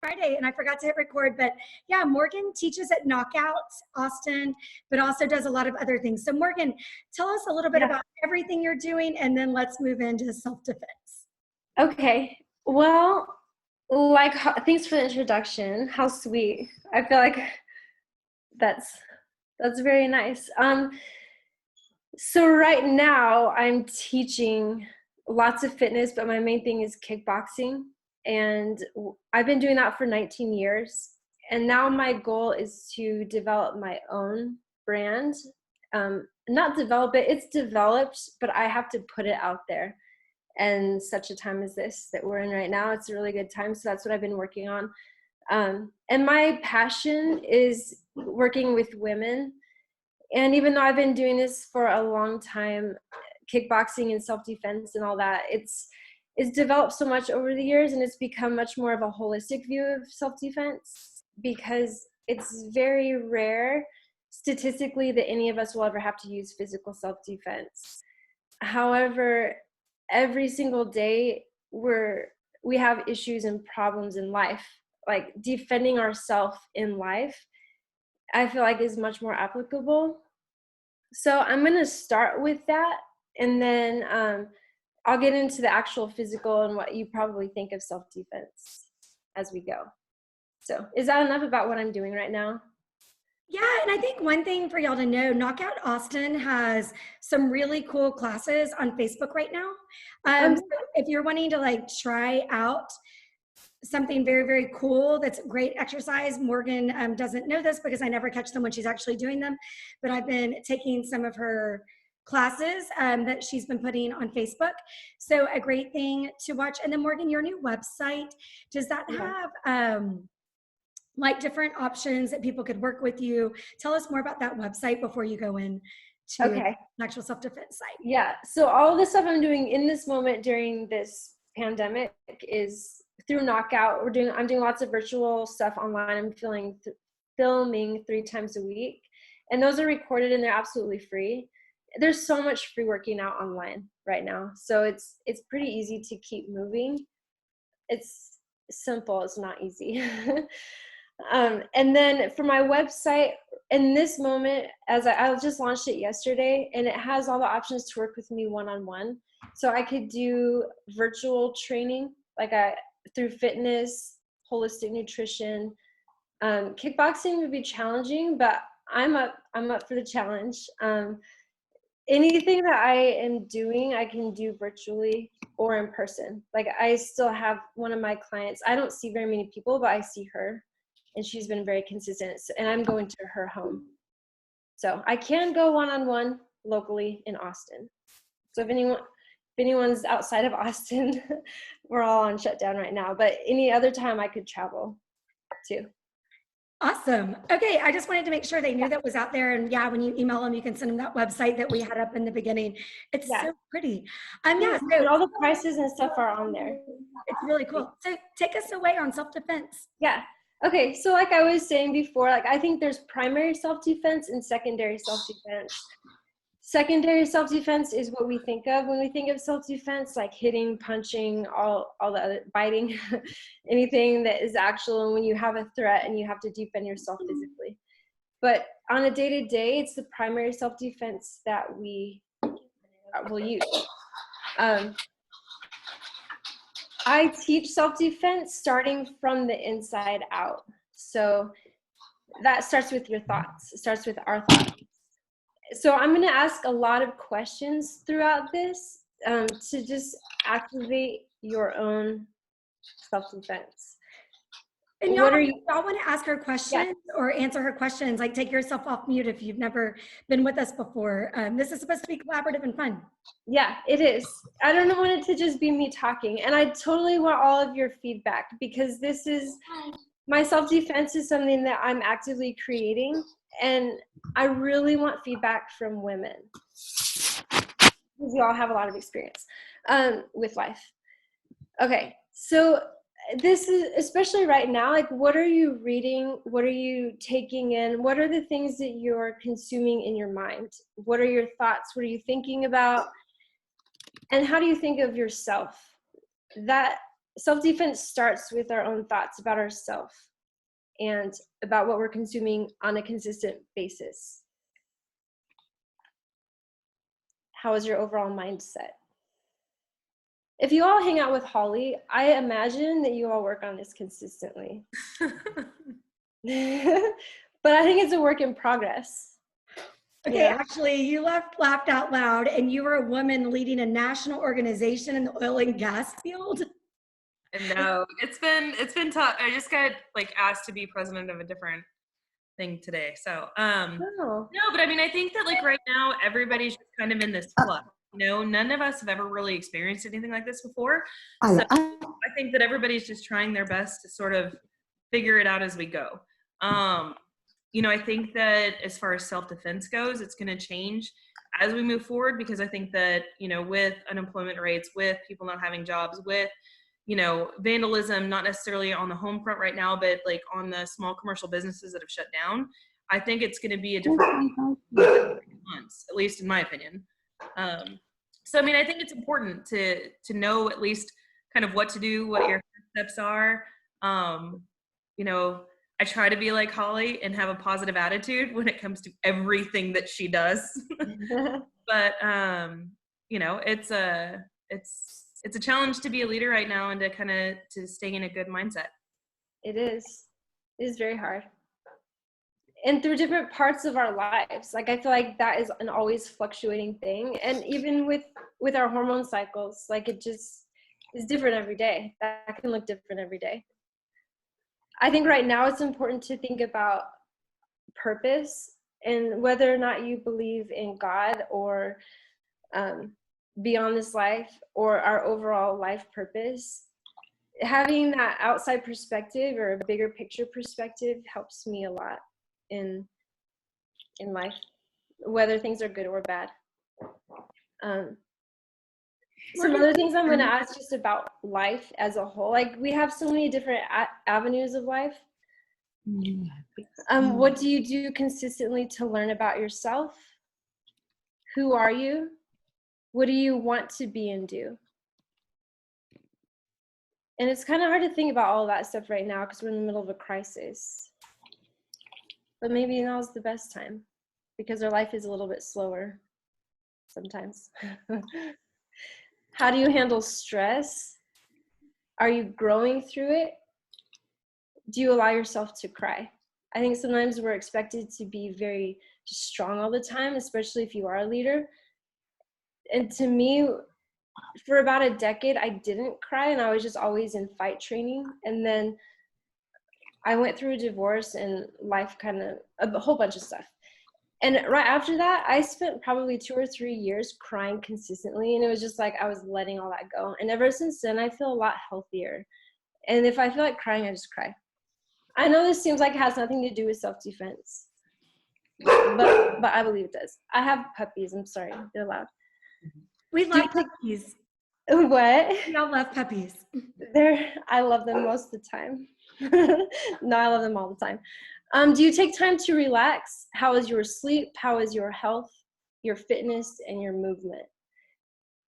Friday and I forgot to hit record, but yeah, Morgan teaches at Knockout Austin, but also does a lot of other things. So Morgan, tell us a little bit about everything you're doing, and then let's move into self-defense. Okay. Well, thanks for the introduction. How sweet. I feel like that's very nice. So right now I'm teaching lots of fitness, but my main thing is kickboxing. And I've been doing that for 19 years. And now my goal is to develop my own brand. Not develop it, it's developed, but I have to put it out there. And such a time as this that we're in right now, it's a really good time. So that's what I've been working on. And my passion is working with women. And even though I've been doing this for a long time, kickboxing and self-defense and all that, it's developed so much over the years, and it's become much more of a holistic view of self-defense, because it's very rare statistically that any of us will ever have to use physical self-defense. However, every single day we have issues and problems in life. Like defending ourselves in life, I feel like is much more applicable. So I'm going to start with that, and then I'll get into the actual physical and what you probably think of self-defense as we go. So is that enough about what I'm doing right now? Yeah, and I think one thing for y'all to know, Knockout Austin has some really cool classes on Facebook right now. So if you're wanting to like try out something very, very cool that's great exercise, Morgan doesn't know this because I never catch them when she's actually doing them, but I've been taking some of her classes that she's been putting on Facebook. So a great thing to watch. And then Morgan, your new website, does that have like different options that people could work with you? Tell us more about that website before you go in to an actual self-defense site. Yeah, so all the stuff I'm doing in this moment during this pandemic is through Knockout. I'm doing lots of virtual stuff online. I'm filming 3 times a week, and those are recorded and they're absolutely free. There's so much free working out online right now, so it's pretty easy to keep moving. It's simple, it's not easy. And then for my website, in this moment, I just launched it yesterday, and it has all the options to work with me one-on-one. So I could do virtual training, like through fitness, holistic nutrition. Kickboxing would be challenging, but I'm up for the challenge. Anything that I am doing, I can do virtually or in person. Like I still have one of my clients. I don't see very many people, but I see her, and she's been very consistent. And I'm going to her home. So I can go one-on-one locally in Austin. So if anyone's outside of Austin, we're all on shutdown right now, but any other time I could travel too. Awesome. Okay, I just wanted to make sure they knew that was out there. And yeah, when you email them, you can send them that website that we had up in the beginning. It's so pretty. So all the prices and stuff are on there. It's really cool. So take us away on self-defense. Yeah. Okay, so like I was saying before, like I think there's primary self-defense and secondary self-defense. Secondary self-defense is what we think of when we think of self-defense, like hitting, punching, all the other, biting, anything that is actual, and when you have a threat and you have to defend yourself physically. But on a day-to-day, it's the primary self-defense that we will use. I teach self-defense starting from the inside out. So that starts with your thoughts. It starts with our thoughts. So I'm going to ask a lot of questions throughout this to just activate your own self-defense. And y'all want to ask her questions or answer her questions, like take yourself off mute if you've never been with us before. This is supposed to be collaborative and fun. Yeah, it is. I don't want it to just be me talking. And I totally want all of your feedback, because this is, my self-defense is something that I'm actively creating. And I really want feedback from women, because you all have a lot of experience with life. Okay, so this is, especially right now, like what are you reading? What are you taking in? What are the things that you're consuming in your mind? What are your thoughts? What are you thinking about? And how do you think of yourself? That self-defense starts with our own thoughts about ourselves and about what we're consuming on a consistent basis. How is your overall mindset? If you all hang out with Holly, I imagine that you all work on this consistently. But I think it's a work in progress. Okay, actually, you laughed out loud, and you were a woman leading a national organization in the oil and gas field. No, it's been tough. I just got like asked to be president of a different thing today. So no, but I mean, I think that like right now everybody's just kind of in this flux. You know, none of us have ever really experienced anything like this before. So I think that everybody's just trying their best to sort of figure it out as we go. You know, I think that as far as self-defense goes, it's going to change as we move forward, because I think that, you know, with unemployment rates, with people not having jobs, with, you know, vandalism, not necessarily on the home front right now, but like on the small commercial businesses that have shut down, I think it's going to be a different months, at least in my opinion. So, I mean, I think it's important to know at least kind of what to do, what your steps are. You know, I try to be like Holly and have a positive attitude when it comes to everything that she does. But, you know, it's a challenge to be a leader right now and to kind of to stay in a good mindset. It is very hard. And through different parts of our lives, like I feel like that is an always fluctuating thing. And even with our hormone cycles, like it just is different every day. That can look different every day. I think right now it's important to think about purpose and whether or not you believe in God or beyond this life or our overall life purpose. Having that outside perspective or a bigger picture perspective helps me a lot in life, whether things are good or bad. Some other things I'm going to ask just about life as a whole. Like we have so many different avenues of life. What do you do consistently to learn about yourself? Who are you? What do you want to be and do? And it's kind of hard to think about all that stuff right now because we're in the middle of a crisis. But maybe now's the best time because our life is a little bit slower sometimes. How do you handle stress? Are you growing through it? Do you allow yourself to cry? I think sometimes we're expected to be very strong all the time, especially if you are a leader. And to me, for about a decade, I didn't cry and I was just always in fight training. And then I went through a divorce and life kind of, a whole bunch of stuff. And right after that, I spent probably 2 or 3 years crying consistently. And it was just like I was letting all that go. And ever since then, I feel a lot healthier. And if I feel like crying, I just cry. I know this seems like it has nothing to do with self-defense, but I believe it does. I have puppies. I'm sorry. They're loud. We love puppies. What? We all love puppies. I love them most of the time. No, I love them all the time. Do you take time to relax? How is your sleep? How is your health, your fitness, and your movement?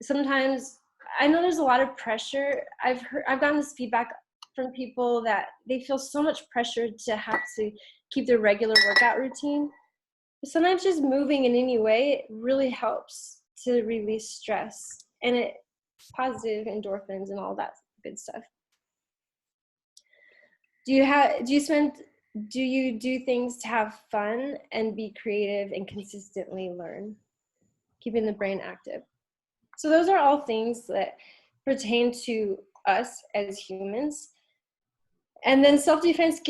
Sometimes I know there's a lot of pressure. I've gotten this feedback from people that they feel so much pressure to have to keep their regular workout routine. But sometimes just moving in any way really helps to release stress, and it positive endorphins and all that good stuff. Do you do things to have fun and be creative and consistently learn, keeping the brain active? So those are all things that pertain to us as humans. And then self-defense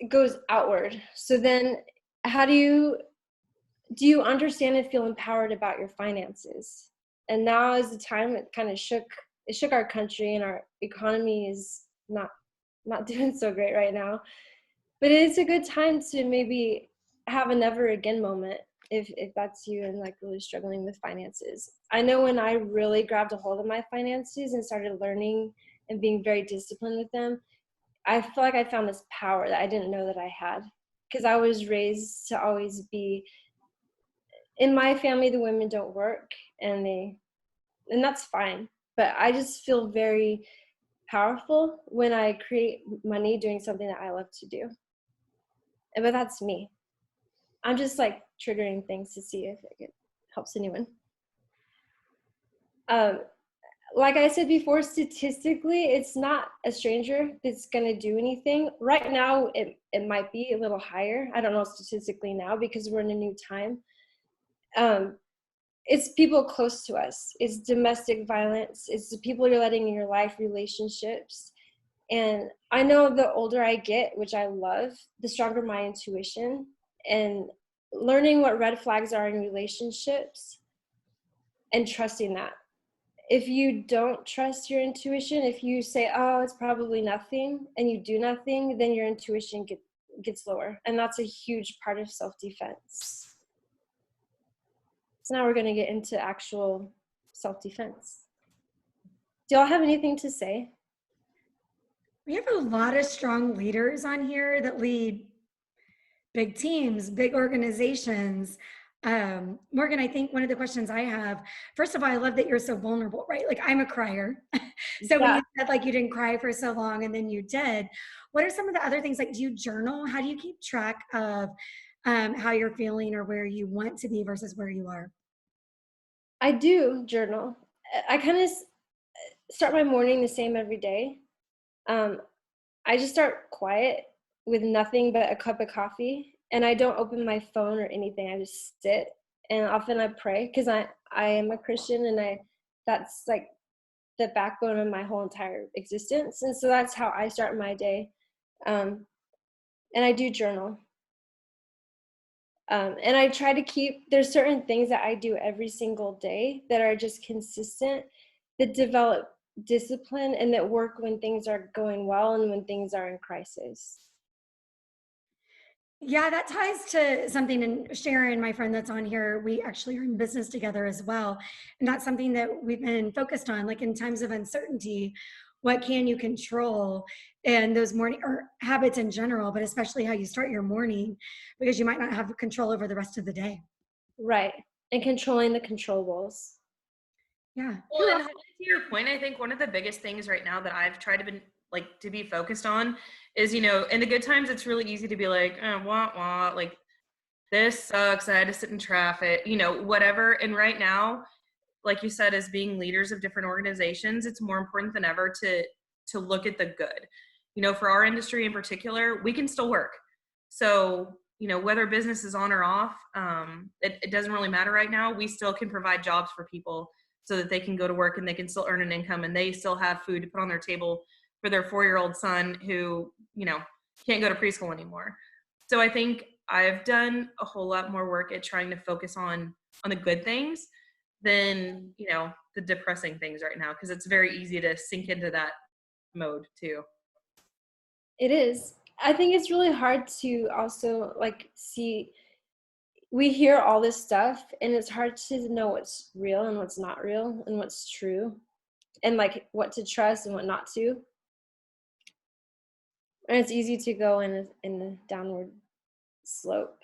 goes outward. So then how do you understand and feel empowered about your finances? And now is the time it kind of shook our country, and our economy is not doing so great right now. But it's a good time to maybe have a never again moment if that's you and like really struggling with finances. I know when I really grabbed a hold of my finances and started learning and being very disciplined with them, I feel like I found this power that I didn't know that I had, because I was raised to always be, in my family, the women don't work and that's fine. But I just feel very powerful when I create money doing something that I love to do. But that's me. I'm just like triggering things to see if it helps anyone. Like I said before, statistically, it's not a stranger that's going to do anything. Right now, it might be a little higher. I don't know statistically now because we're in a new time. It's people close to us. It's domestic violence. It's the people you're letting in your life, relationships. And I know the older I get, which I love, the stronger my intuition. And learning what red flags are in relationships and trusting that. If you don't trust your intuition, if you say, oh, it's probably nothing, and you do nothing, then your intuition gets lower. And that's a huge part of self-defense. So now we're going to get into actual self-defense. Do y'all have anything to say? We have a lot of strong leaders on here that lead big teams, big organizations. Morgan, I think one of the questions I have, first of all, I love that you're so vulnerable, right? Like I'm a crier. So when you said like you didn't cry for so long and then you did, what are some of the other things? Like do you journal? How do you keep track of how you're feeling or where you want to be versus where you are? I do journal. I kind of start my morning the same every day. I just start quiet with nothing but a cup of coffee, and I don't open my phone or anything. I just sit, and often I pray because I am a Christian, and that's like the backbone of my whole entire existence. And so that's how I start my day. And I do journal. And I try to there's certain things that I do every single day that are just consistent, that develop discipline and that work when things are going well and when things are in crisis. Yeah, that ties to something, and Sharon, my friend that's on here, we actually are in business together as well. And that's something that we've been focused on, like in times of uncertainty, what can you control? And those morning or habits in general, but especially how you start your morning, because you might not have control over the rest of the day. Right. And controlling the controllables. Yeah. Well, and to your point, I think one of the biggest things right now that I've tried to be focused on is, in the good times, it's really easy to be like, wah, wah, like this sucks. I had to sit in traffic, whatever. And right now, like you said, as being leaders of different organizations, it's more important than ever to look at the good. For our industry in particular, we can still work. So, whether business is on or off, it doesn't really matter right now. We still can provide jobs for people so that they can go to work and they can still earn an income and they still have food to put on their table for their 4-year-old son who, can't go to preschool anymore. So I think I've done a whole lot more work at trying to focus on the good things than, the depressing things right now, because it's very easy to sink into that mode too. It is. I think it's really hard to also we hear all this stuff and it's hard to know what's real and what's not real and what's true and like what to trust and what not to. And it's easy to go in a downward slope,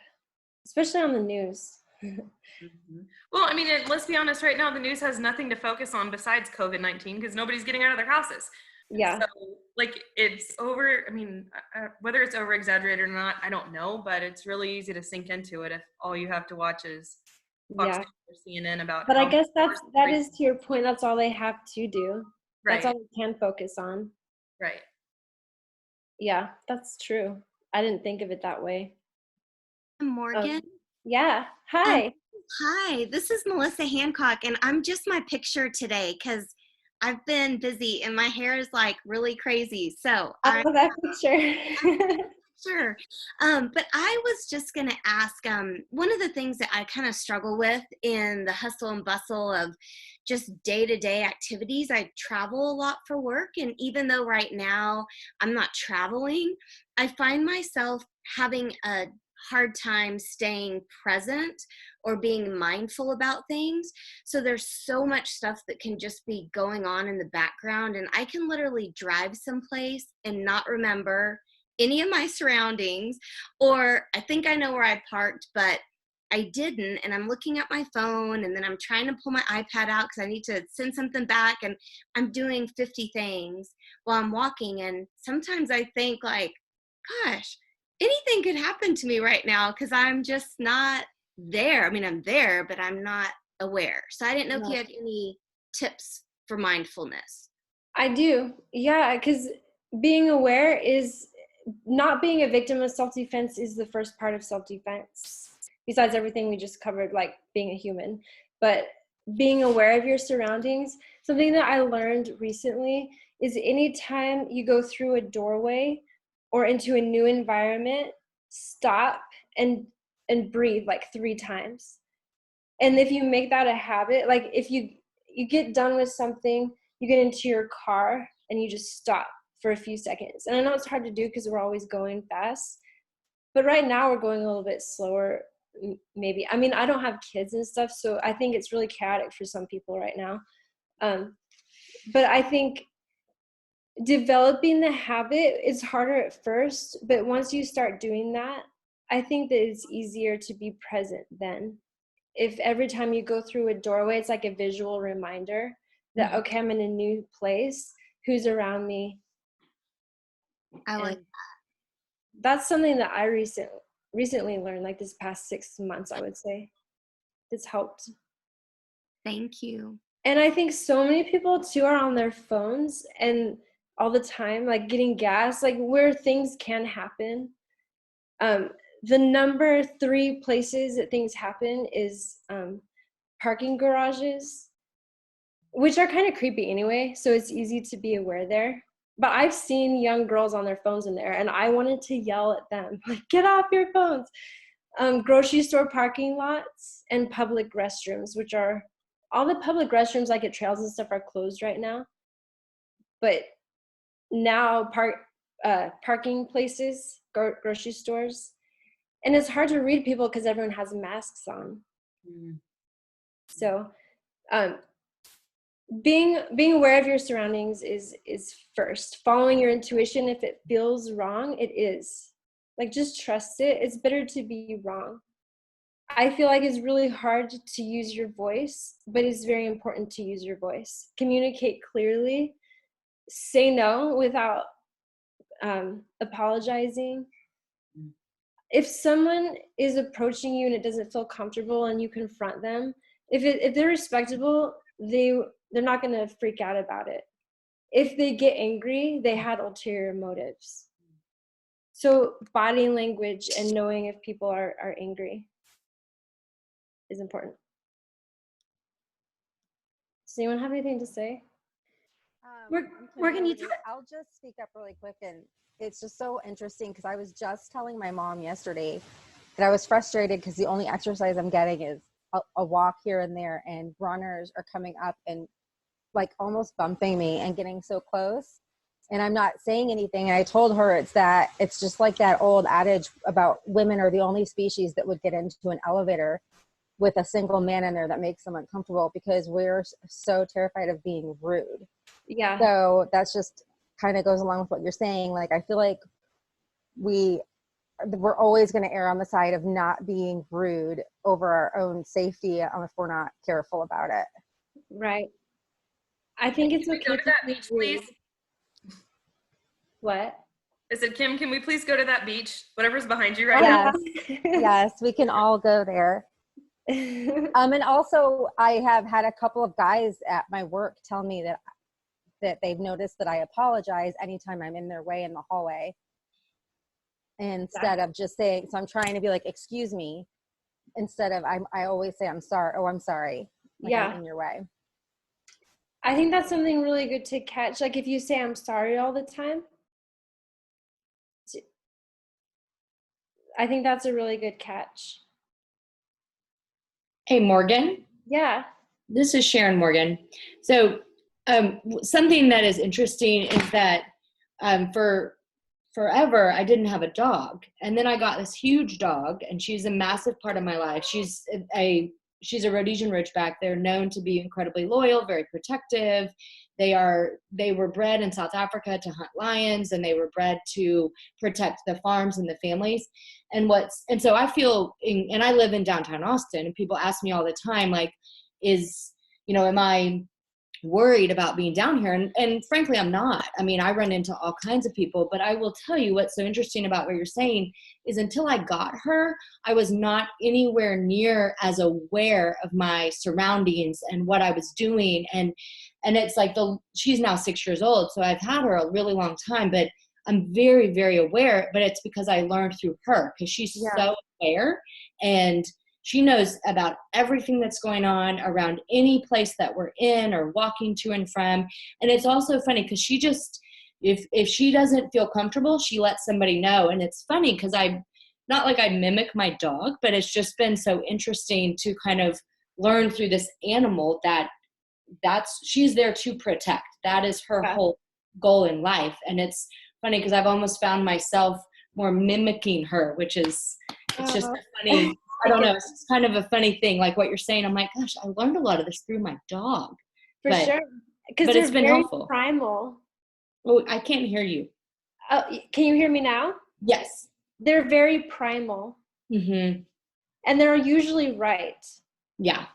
especially on the news. Mm-hmm. Well, I mean, let's be honest, right now, the news has nothing to focus on besides COVID-19 because nobody's getting out of their houses. Yeah. So, it's whether it's over exaggerated or not, I don't know, but it's really easy to sink into it if all you have to watch is Fox News or CNN about. But I guess that is to your point. That's all they have to do. Right. That's all they can focus on. Right. Yeah, that's true. I didn't think of it that way. Morgan? Yeah. Hi. Hi, this is Melissa Hancock, and I'm just my picture today because I've been busy and my hair is like really crazy. So I love that picture. Sure. But I was just going to ask, one of the things that I kind of struggle with in the hustle and bustle of just day-to-day activities, I travel a lot for work. And even though right now I'm not traveling, I find myself having a hard time staying present or being mindful about things. So there's so much stuff that can just be going on in the background, and I can literally drive someplace and not remember any of my surroundings, or I think I know where I parked, but I didn't, and I'm looking at my phone, and then I'm trying to pull my iPad out because I need to send something back, and I'm doing 50 things while I'm walking. And sometimes I think like, gosh, anything could happen to me right now because I'm just not there. I mean, I'm there, but I'm not aware. So I didn't know if you had any tips for mindfulness. I do. Yeah, because being aware is not being a victim of self-defense is the first part of self-defense. Besides everything we just covered, like being a human. But being aware of your surroundings, something that I learned recently is anytime you go through a doorway or into a new environment, stop and breathe like 3 times. And if you make that a habit, like if you get done with something, you get into your car and you just stop for a few seconds. And I know it's hard to do because we're always going fast, but right now we're going a little bit slower maybe. I mean, I don't have kids and stuff, so I think it's really chaotic for some people right now. But I think developing the habit is harder at first, but once you start doing that, I think that it's easier to be present then. If every time you go through a doorway, it's like a visual reminder that, okay, I'm in a new place, who's around me? I like that. That's something that I recently learned, like this past 6 months, I would say. It's helped. Thank you. And I think so many people too are on their phones and all the time, like getting gas, like where things can happen. The number 3 places that things happen is parking garages, which are kind of creepy anyway, so it's easy to be aware there. But I've seen young girls on their phones in there, and I wanted to yell at them, like, get off your phones. Grocery store parking lots and public restrooms, which are, all the public restrooms like at trails and stuff are closed right now. But now parking places, grocery stores, and it's hard to read people because everyone has masks on. So being aware of your surroundings is first. Following your intuition, if it feels wrong, it is. Like, just trust it. It's better to be wrong. I feel like it's really hard to use your voice, but it's very important to use your voice. Communicate clearly. Say no without apologizing. If someone is approaching you and it doesn't feel comfortable and you confront them, if they're respectable, they're not going to freak out about it. If they get angry, they had ulterior motives. So body language and knowing if people are angry is important. Does anyone have anything to say? Morgan, I'll just speak up really quick. And it's just so interesting because I was just telling my mom yesterday that I was frustrated because the only exercise I'm getting is a walk here and there, and runners are coming up and like almost bumping me and getting so close, and I'm not saying anything. And I told her it's just like that old adage about women are the only species that would get into an elevator with a single man in there that makes them uncomfortable because we're so terrified of being rude. Yeah. So that's just kind of goes along with what you're saying. Like, I feel like we're always going to err on the side of not being rude over our own safety if we're not careful about it. Right. I think it's okay to go to that beach, please. What? I said, Kim, can we please go to that beach? Whatever's behind you right now. Yes, we can all go there. And also, I have had a couple of guys at my work tell me that they've noticed that I apologize anytime I'm in their way in the hallway, instead of just saying, so I'm trying to be like, excuse me, instead of I always say I'm sorry. Oh, I'm sorry. Like, yeah. I'm in your way. I think that's something really good to catch. Like, if you say I'm sorry all the time, I think that's a really good catch. Hey, Morgan. Yeah. This is Sharon Morgan. So something that is interesting is that for forever, I didn't have a dog. And then I got this huge dog, and she's a massive part of my life. She's a she's a Rhodesian Ridgeback. They're known to be incredibly loyal, very protective. They were bred in South Africa to hunt lions, and they were bred to protect the farms and the families. And so I feel, and I live in downtown Austin, and people ask me all the time, like, am I worried about being down here? And frankly, I'm not. I mean, I run into all kinds of people, but I will tell you what's so interesting about what you're saying is until I got her, I was not anywhere near as aware of my surroundings and what I was doing. And it's like she's now 6 years old. So I've had her a really long time, but I'm very, very aware, but it's because I learned through her, because she's so aware, and she knows about everything that's going on around any place that we're in or walking to and from. And it's also funny because she just, if she doesn't feel comfortable, she lets somebody know. And it's funny because not like I mimic my dog, but it's just been so interesting to kind of learn through this animal she's there to protect. That is her whole goal in life. And it's funny because I've almost found myself more mimicking her, which is, it's just a funny, I don't know, it's kind of a funny thing, like what you're saying. I'm like, gosh, I learned a lot of this through my dog. Sure. Because it's been very helpful. Primal. Oh, I can't hear you. Can you hear me now? Yes. They're very primal. Mm-hmm. And they're usually right. Yeah.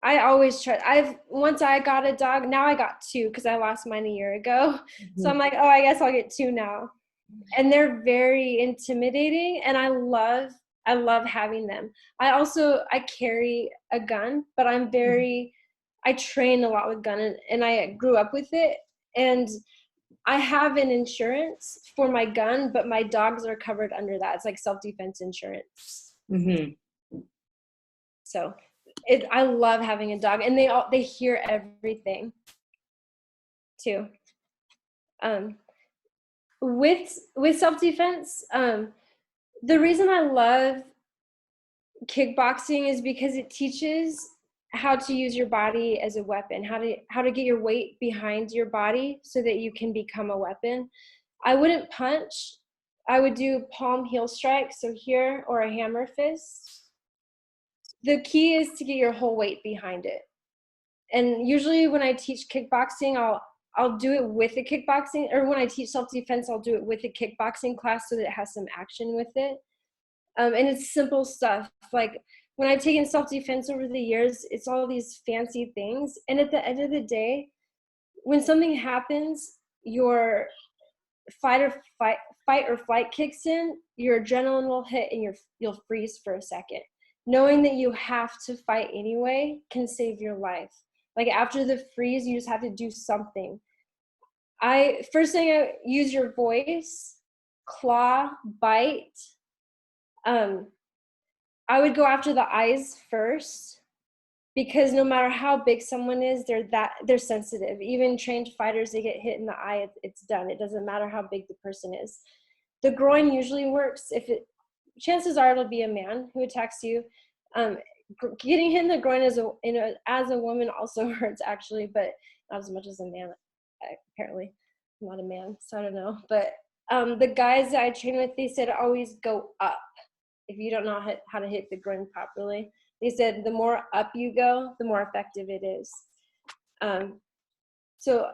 I always try. Once I got a dog, now I got 2 because I lost mine a year ago. Mm-hmm. So I'm like, I guess I'll get 2 now. And they're very intimidating, and I love having them. I carry a gun, but I train a lot with gun, and I grew up with it. And I have an insurance for my gun, but my dogs are covered under that. It's like self-defense insurance. Mm-hmm. So I love having a dog, and they hear everything too. With self-defense, the reason I love kickboxing is because it teaches how to use your body as a weapon, how to get your weight behind your body so that you can become a weapon. I wouldn't punch. I would do palm heel strike, so here, or a hammer fist. The key is to get your whole weight behind it. And usually when I teach kickboxing, I'll do it with a kickboxing, or when I teach self-defense, I'll do it with a kickboxing class so that it has some action with it. And it's simple stuff. Like when I've taken self-defense over the years, it's all these fancy things. And at the end of the day, when something happens, your fight or flight kicks in, your adrenaline will hit, and you'll freeze for a second. Knowing that you have to fight anyway can save your life. Like after the freeze, you just have to do something. First thing, I use your voice, claw, bite. I would go after the eyes first, because no matter how big someone is, they're sensitive. Even trained fighters, they get hit in the eye, it's done. It doesn't matter how big the person is. The groin usually works. Chances are it'll be a man who attacks you. Getting hit in the groin as a woman also hurts, actually, but not as much as a man. Apparently, I'm not a man, so I don't know. But the guys that I train with, they said always go up. If you don't know how to hit the groin properly, they said the more up you go, the more effective it is. So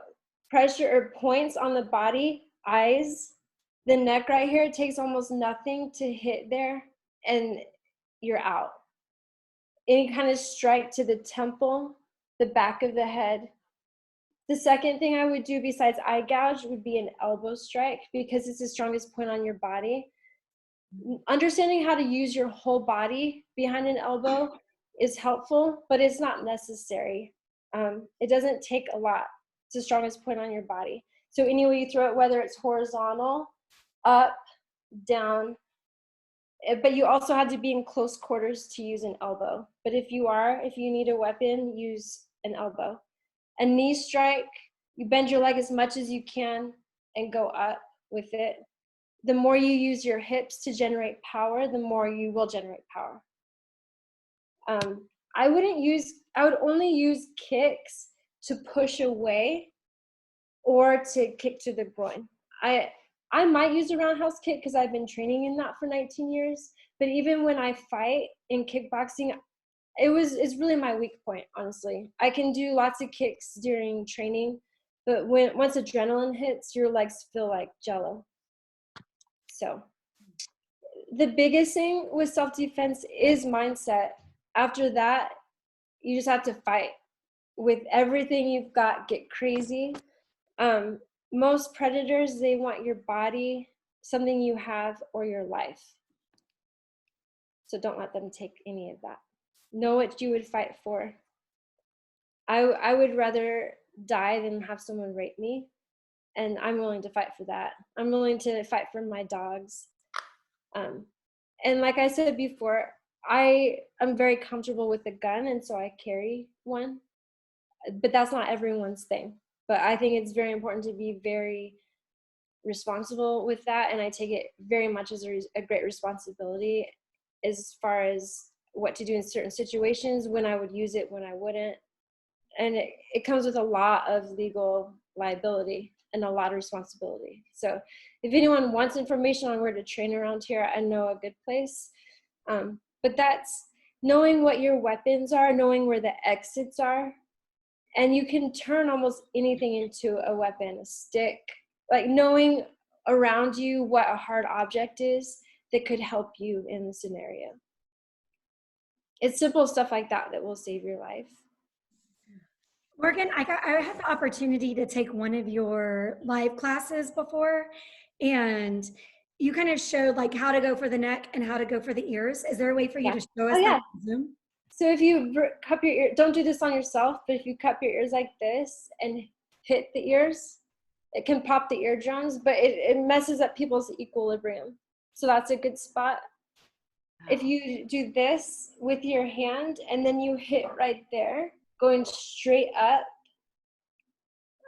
pressure or points on the body, eyes, the neck right here, it takes almost nothing to hit there, and you're out. Any kind of strike to the temple, the back of the head. The second thing I would do besides eye gouge would be an elbow strike, because it's the strongest point on your body. Understanding how to use your whole body behind an elbow is helpful, but it's not necessary. It doesn't take a lot. It's the strongest point on your body. So any way you throw it, whether it's horizontal, up, down, but you also have to be in close quarters to use an elbow. But if you need a weapon, use an elbow. A knee strike, you bend your leg as much as you can and go up with it. The more you use your hips to generate power, the more you will generate power. I would only use kicks to push away or to kick to the groin. I might use a roundhouse kick because I've been training in that for 19 years. But even when I fight in kickboxing, it's really my weak point, honestly. I can do lots of kicks during training, but once adrenaline hits, your legs feel like jello. So the biggest thing with self-defense is mindset. After that, you just have to fight with everything you've got. Get crazy. Most predators, they want your body, something you have, or your life. So don't let them take any of that. Know what you would fight for. I would rather die than have someone rape me, and I'm willing to fight for that. I'm willing to fight for my dogs. And like I said before, I'm very comfortable with a gun, and so I carry one. But that's not everyone's thing. But I think it's very important to be very responsible with that, and I take it very much as a great responsibility as far as what to do in certain situations, when I would use it, when I wouldn't. And it comes with a lot of legal liability and a lot of responsibility. So if anyone wants information on where to train around here, I know a good place. But that's knowing what your weapons are, knowing where the exits are, and you can turn almost anything into a weapon, a stick, like knowing around you what a hard object is that could help you in the scenario. It's simple stuff like that that will save your life. Morgan, I had the opportunity to take one of your live classes before, and you kind of showed like how to go for the neck and how to go for the ears. Is there a way for you to show us that on Zoom? So if you cup your ear, don't do this on yourself, but if you cup your ears like this and hit the ears, it can pop the eardrums, but it messes up people's equilibrium. So that's a good spot. If you do this with your hand and then you hit right there, going straight up,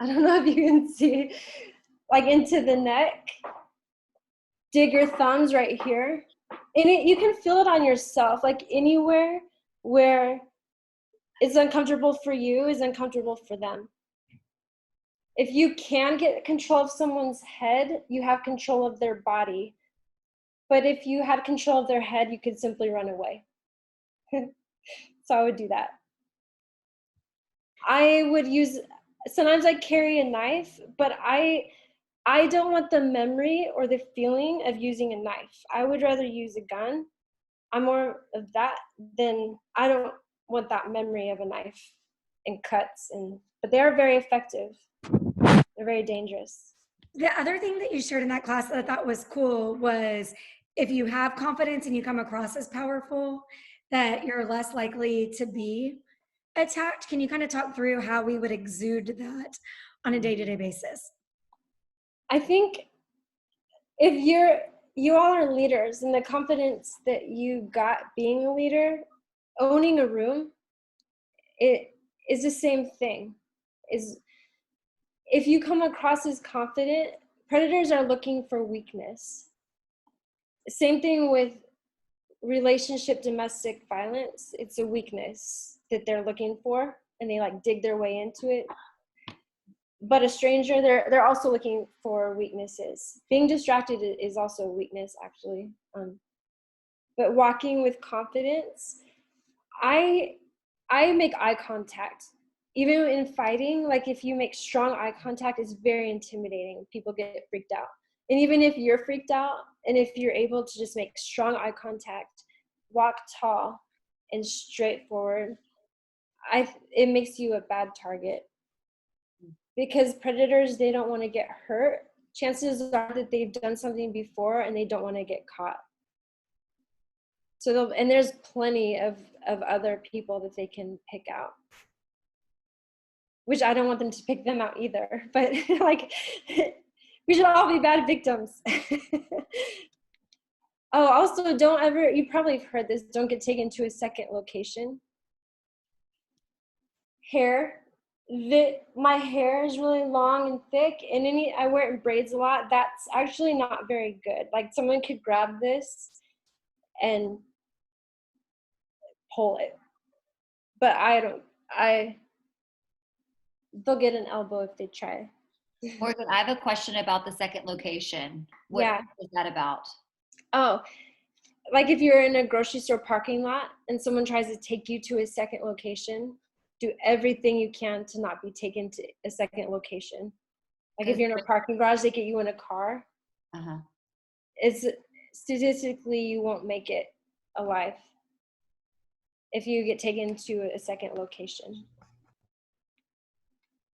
I don't know if you can see, like into the neck, dig your thumbs right here. And you can feel it on yourself, like anywhere where it's uncomfortable for you is uncomfortable for them. If you can get control of someone's head, you have control of their body. But if you had control of their head, you could simply run away. So I would do that. I would use, sometimes I carry a knife, but I don't want the memory or the feeling of using a knife. I would rather use a gun. I'm more of that than, I don't want that memory of a knife and cuts, but they are very effective. They're very dangerous. The other thing that you shared in that class that I thought was cool was if you have confidence and you come across as powerful, that you're less likely to be attacked. Can you kind of talk through how we would exude that on a day-to-day basis? I think if you all are leaders, and the confidence that you got being a leader, owning a room, it is the same thing. If you come across as confident, predators are looking for weakness. Same thing with relationship domestic violence. It's a weakness that they're looking for, and they like dig their way into it. But a stranger, they're also looking for weaknesses. Being distracted is also a weakness, actually. But walking with confidence, I make eye contact. Even in fighting, like if you make strong eye contact, it's very intimidating. People get freaked out. And even if you're freaked out, and if you're able to just make strong eye contact, walk tall and straightforward, it makes you a bad target. Because predators, they don't want to get hurt. Chances are that they've done something before and they don't want to get caught. So, and there's plenty of other people that they can pick out, which I don't want them to pick them out either. But like, we should all be bad victims. Oh, also, don't ever, you probably have heard this, don't get taken to a second location. Hair. My hair is really long and thick, and I wear it in braids a lot. That's actually not very good. Like someone could grab this and pull it, but they'll get an elbow if they try. Morgan, I have a question about the second location. What is that about? Oh, like if you're in a grocery store parking lot and someone tries to take you to a second location, do everything you can to not be taken to a second location. Like if you're in a parking garage, they get you in a car. It's statistically you won't make it alive if you get taken to a second location.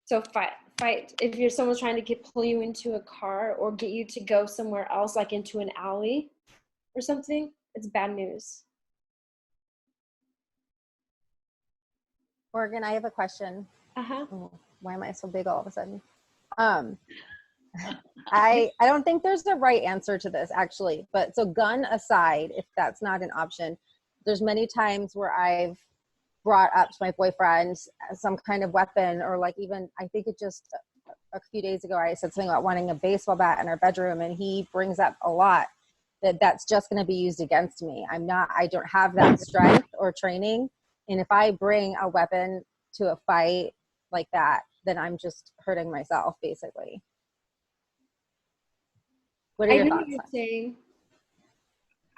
So fight. If someone's trying to pull you into a car or get you to go somewhere else, like into an alley or something, it's bad news. Morgan, I have a question. Oh, why am I so big all of a sudden? I don't think there's a right answer to this actually, but so gun aside, if that's not an option, there's many times where I've brought up to my boyfriend some kind of weapon, or like even, I think it just a few days ago, I said something about wanting a baseball bat in our bedroom, and he brings up a lot that that's just going to be used against me. I don't have that strength or training. And if I bring a weapon to a fight like that, then I'm just hurting myself basically. What are your thoughts? What you're saying.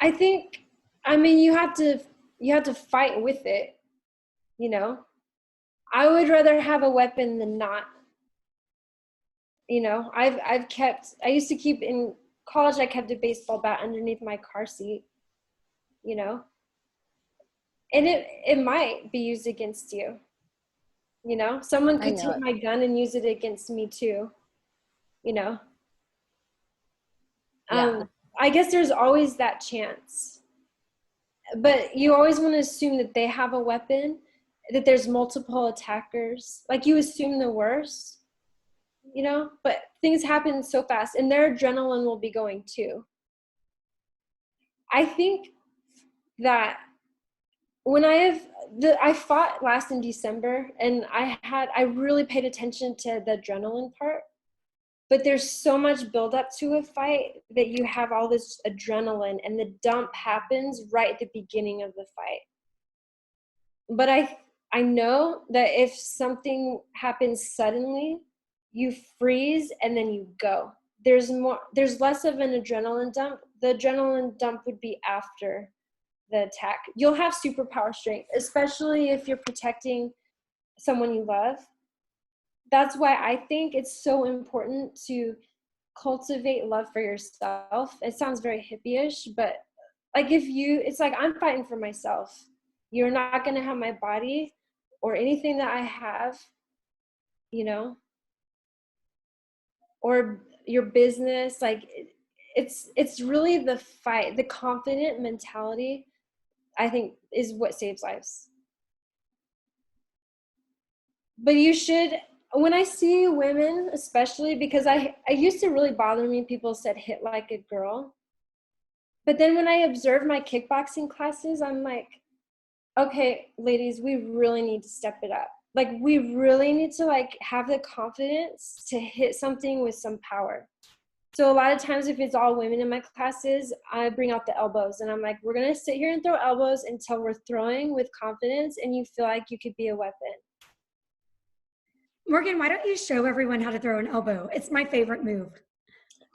I think, you have to fight with it, you know. I would rather have a weapon than not. You know, I used to keep in college, I kept a baseball bat underneath my car seat, you know. And it might be used against you. You know, someone could take my gun and use it against me too, you know. I guess there's always that chance, but you always want to assume that they have a weapon, that there's multiple attackers. Like you assume the worst, you know, but things happen so fast and their adrenaline will be going too. I think that when I fought last in December, and I really paid attention to the adrenaline part. But there's so much buildup to a fight that you have all this adrenaline, and the dump happens right at the beginning of the fight. But I know that if something happens suddenly, you freeze and then you go. There's less of an adrenaline dump. The adrenaline dump would be after the attack. You'll have superpower strength, especially if you're protecting someone you love. That's why I think it's so important to cultivate love for yourself. It sounds very hippie-ish, but like it's like I'm fighting for myself. You're not going to have my body or anything that I have, you know, or your business. Like it's really the fight, the confident mentality, I think, is what saves lives. But you should, when I see women, especially, because I used to really bother me, people said hit like a girl. But then when I observe my kickboxing classes, I'm like, okay, ladies, we really need to step it up. Like we really need to like have the confidence to hit something with some power. So a lot of times if it's all women in my classes, I bring out the elbows and I'm like, we're going to sit here and throw elbows until we're throwing with confidence and you feel like you could be a weapon. Morgan, why don't you show everyone how to throw an elbow? It's my favorite move.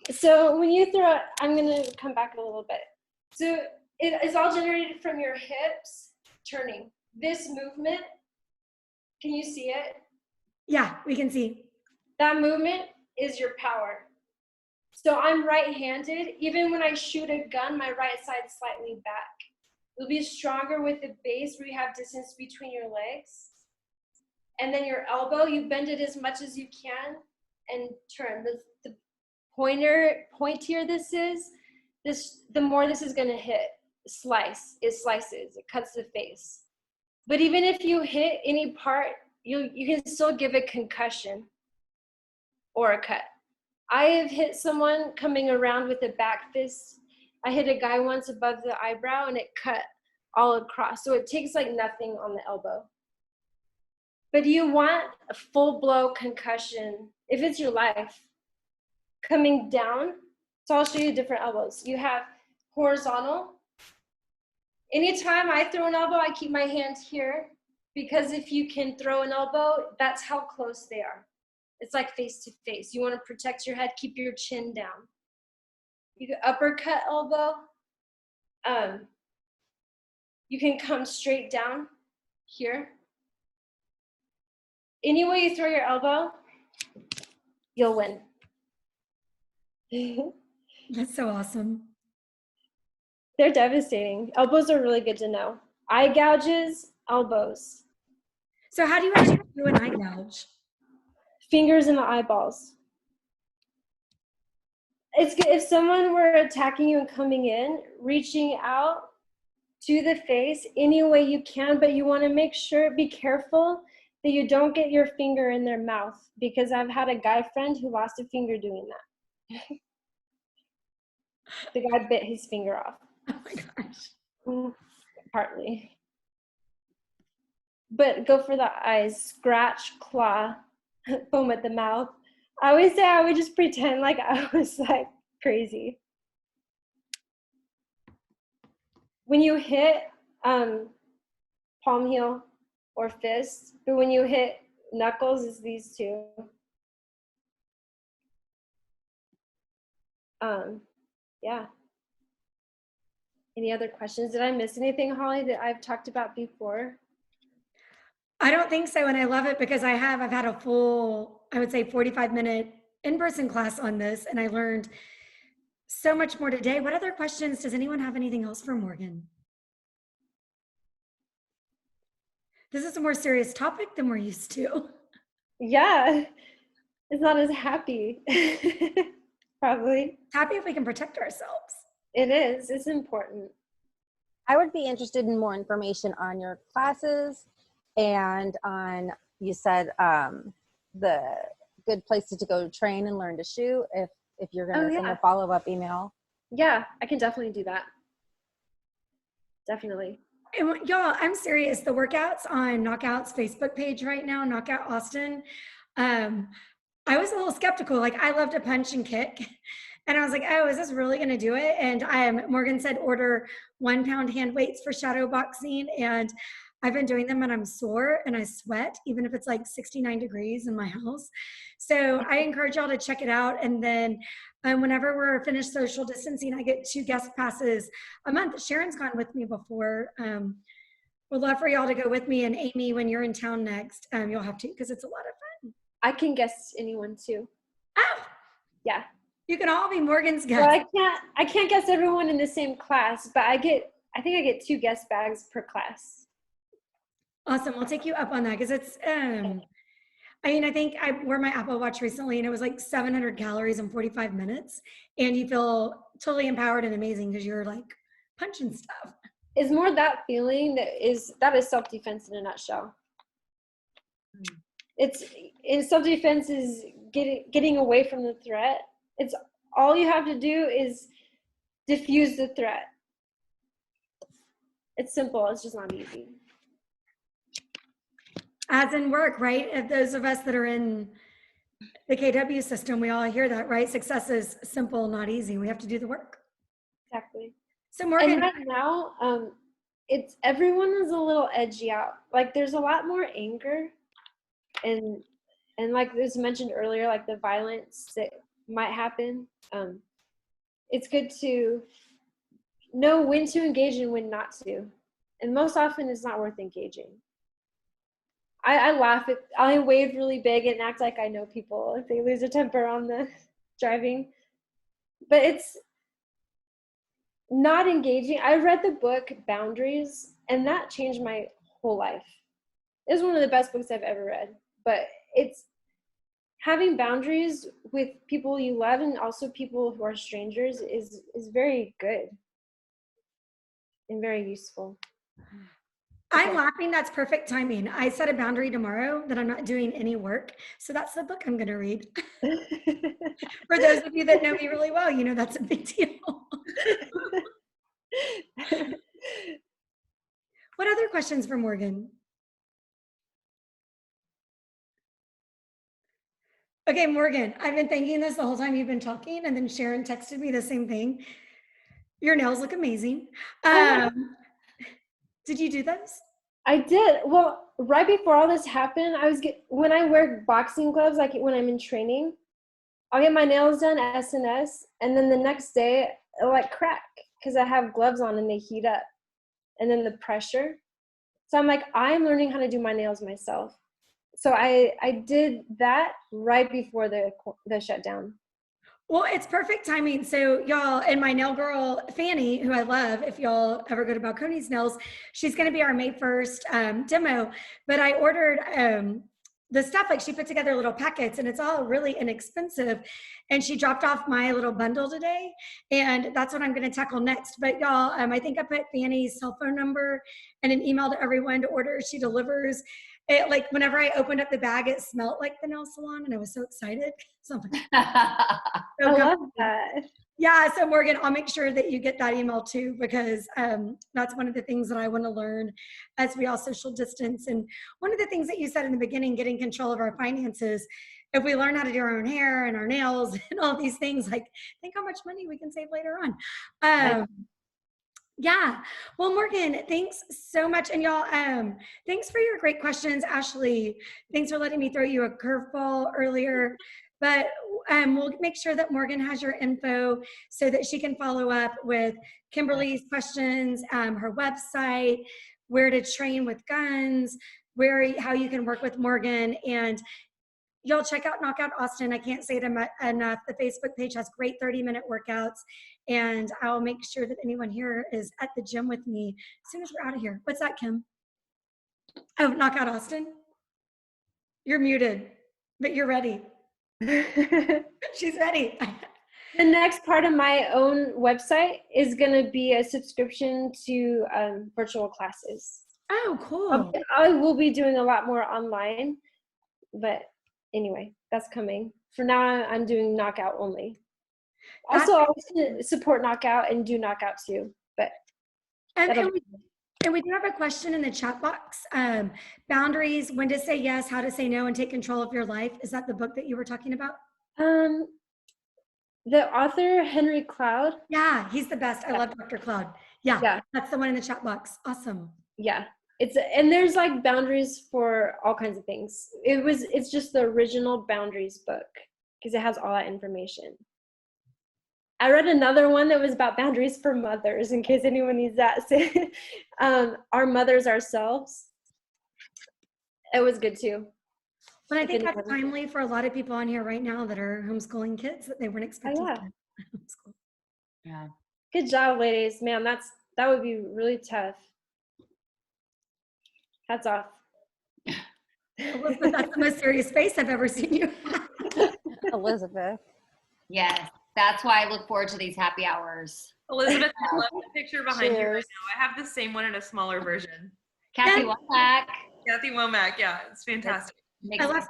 So when you throw it, I'm going to come back a little bit. So it is all generated from your hips turning. This movement, can you see it? Yeah, we can see. That movement is your power. So I'm right-handed. Even when I shoot a gun, my right side is slightly back. You'll be stronger with the base where you have distance between your legs. And then your elbow, you bend it as much as you can and turn. The pointier this is, the more this is going to hit. Slice, it slices, it cuts the face. But even if you hit any part, you can still give a concussion or a cut. I have hit someone coming around with a back fist. I hit a guy once above the eyebrow and it cut all across. So it takes like nothing on the elbow. But you want a full blow concussion, if it's your life, coming down. So I'll show you different elbows. You have horizontal. Anytime I throw an elbow, I keep my hand here, because if you can throw an elbow, that's how close they are. It's like face to face. You want to protect your head, keep your chin down. You can uppercut elbow. You can come straight down here. Any way you throw your elbow, you'll win. That's so awesome. They're devastating. Elbows are really good to know. Eye gouges, elbows. So how do you actually do an eye gouge? Fingers in the eyeballs. It's good if someone were attacking you and coming in, reaching out to the face any way you can, but you want to make sure, be careful that you don't get your finger in their mouth, because I've had a guy friend who lost a finger doing that. The guy bit his finger off. Oh my gosh. Partly. But go for the eyes, scratch, claw, foam at the mouth. I always say I would just pretend like I was like crazy. When you hit palm heel or fist, but when you hit knuckles, is these two. Yeah. Any other questions? Did I miss anything, Holly, that I've talked about before? I don't think so. And I love it because I've had a full, I would say 45-minute in-person class on this, and I learned so much more today. What other questions? Does anyone have anything else for Morgan? This is a more serious topic than we're used to. Yeah, it's not as happy, probably. Happy if we can protect ourselves. It is, it's important. I would be interested in more information on your classes and on, you said, the good places to go train and learn to shoot, if you're going to send a follow-up email. Yeah, I can definitely do that. Definitely. And y'all, I'm serious. The workouts on Knockout's Facebook page right now, Knockout Austin, I was a little skeptical. Like, I love to punch and kick. And I was like, oh, is this really going to do it? And Morgan said, order 1 pound hand weights for shadow boxing. And I've been doing them and I'm sore and I sweat, even if it's like 69 degrees in my house. So I encourage y'all to check it out. And then whenever we're finished social distancing, I get 2 guest passes a month. Sharon's gone with me before. Would love for y'all to go with me. And Amy, when you're in town next, you'll have to, because it's a lot of fun. I can guess anyone too. Oh, yeah. You can all be Morgan's guests. Well, I can't guess everyone in the same class, but I think I get 2 guest bags per class. Awesome. I'll take you up on that because it's, I think I wore my Apple Watch recently and it was like 700 calories in 45 minutes. And you feel totally empowered and amazing because you're like punching stuff. It's more that feeling that is self-defense in a nutshell. Self-defense is getting away from the threat. It's all you have to do is diffuse the threat. It's simple. It's just not easy. As in work, right? If those of us that are in the KW system, we all hear that, right? Success is simple, not easy. We have to do the work. Exactly. So Morgan, and right now, everyone is a little edgy out. Like there's a lot more anger, and like was mentioned earlier, like the violence that might happen. It's good to know when to engage and when not to, and most often it's not worth engaging. I laugh at, I wave really big and act like I know people if they lose their temper on the driving, but it's not engaging. I read the book Boundaries and that changed my whole life. It was one of the best books I've ever read, but it's having boundaries with people you love and also people who are strangers is very good and very useful. I'm laughing. That's perfect timing. I set a boundary tomorrow that I'm not doing any work. So that's the book I'm going to read. For those of you that know me really well, you know that's a big deal. What other questions for Morgan? Okay, Morgan, I've been thinking this the whole time you've been talking, and then Sharon texted me the same thing. Your nails look amazing. Did you do those? I did. Well, right before all this happened, when I wear boxing gloves, like when I'm in training, I'll get my nails done, S&S, and then the next day it'll like crack because I have gloves on and they heat up, and then the pressure. So I'm like, I'm learning how to do my nails myself. So I did that right before the shutdown. Well, it's perfect timing. So y'all, and my nail girl, Fanny, who I love, if y'all ever go to Balcones Nails, she's going to be our May 1st demo. But I ordered the stuff, like she put together little packets, and it's all really inexpensive. And she dropped off my little bundle today, and that's what I'm going to tackle next. But y'all, I think I put Fanny's cell phone number and an email to everyone to order. She delivers. It, like, whenever I opened up the bag, it smelled like the nail salon, and I was so excited. So I love that. Yeah, so Morgan, I'll make sure that you get that email too, because that's one of the things that I want to learn as we all social distance. And one of the things that you said in the beginning, getting control of our finances, if we learn how to do our own hair and our nails and all these things, like, think how much money we can save later on. Yeah. Well, Morgan, thanks so much. And y'all, thanks for your great questions. Ashley, thanks for letting me throw you a curveball earlier. But we'll make sure that Morgan has your info so that she can follow up with Kimberly's questions, her website, where to train with guns, how you can work with Morgan. And y'all check out Knockout Austin. I can't say it enough. The Facebook page has great 30-minute workouts, and I'll make sure that anyone here is at the gym with me as soon as we're out of here. What's that, Kim? Oh, Knockout Austin? You're muted, but you're ready. She's ready. The next part of my own website is going to be a subscription to virtual classes. Oh, cool. I will be doing a lot more online, but anyway, that's coming. For now, I'm doing Knockout only. Also, I'll support Knockout and do Knockout too. But and we do have a question in the chat box. Boundaries, when to say yes, how to say no, and take control of your life. Is that the book that you were talking about? The author, Henry Cloud. Yeah, he's the best. I love Dr. Cloud. Yeah, that's the one in the chat box. Awesome. Yeah. And there's like boundaries for all kinds of things. It's just the original Boundaries book because it has all that information. I read another one that was about boundaries for mothers, in case anyone needs that. Our Mothers Ourselves. It was good too. But I think that's timely for a lot of people on here right now that are homeschooling kids that they weren't expecting to homeschool. Yeah. Good job, ladies. Man, that would be really tough. Hats off. Elizabeth, that's the most serious face I've ever seen you. Elizabeth. Yes, that's why I look forward to these happy hours. Elizabeth, I love the picture behind you right now. I have the same one in a smaller version. Kathy Womack. Kathy Womack, yeah, it's fantastic. I love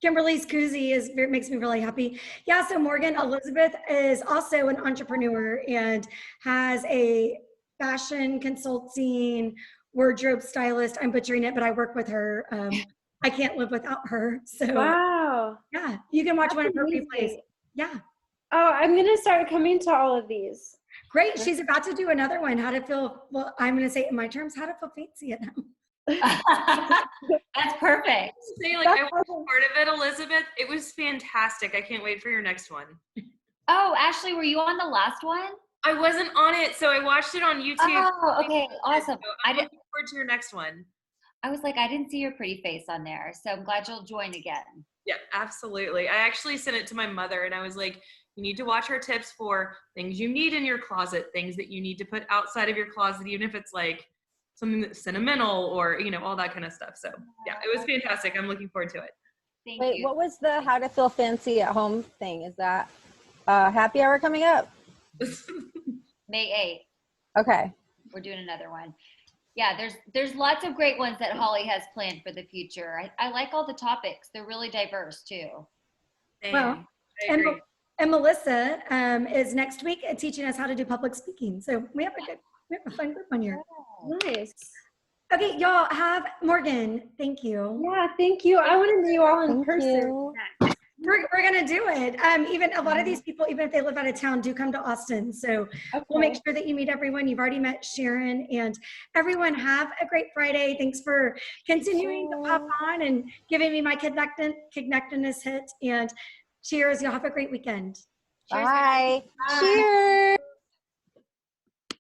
Kimberly's koozie makes me really happy. Yeah, so Morgan, Elizabeth is also an entrepreneur and has a fashion consulting wardrobe stylist. I'm butchering it, but I work with her. I can't live without her. So wow. Yeah, you can watch one of her replays. Yeah. Oh, I'm gonna start coming to all of these. Great. She's about to do another one. How to feel, well, I'm gonna say it in my terms, how to feel fancy at home. That's perfect. Say, like, I watched part of it, Elizabeth. It was fantastic. I can't wait for your next one. Oh, Ashley, were you on the last one? I wasn't on it, so I watched it on YouTube. Oh, okay, awesome. So I'm looking forward to your next one. I was like, I didn't see your pretty face on there, so I'm glad you'll join again. Yeah, absolutely. I actually sent it to my mother, and I was like, you need to watch her tips for things you need in your closet, things that you need to put outside of your closet, even if it's like something that's sentimental or, you know, all that kind of stuff. So yeah, it was fantastic. I'm looking forward to it. Thank you. What was the how to feel fancy at home thing? Is that happy hour coming up? May 8th. Okay. We're doing another one. Yeah, there's lots of great ones that Holly has planned for the future. I like all the topics. They're really diverse too. Well, and Melissa is next week teaching us how to do public speaking. So we have a fun group on here. Nice. Okay, y'all have Morgan. Thank you. Yeah, thank you. I want to meet you all in person. We're gonna do it. Even a lot of these people, even if they live out of town, do come to Austin. So we'll make sure that you meet everyone. You've already met Sharon, and everyone have a great Friday. Thanks for continuing to pop on and giving me my connectedness hit. And cheers. Y'all have a great weekend. Bye. Cheers.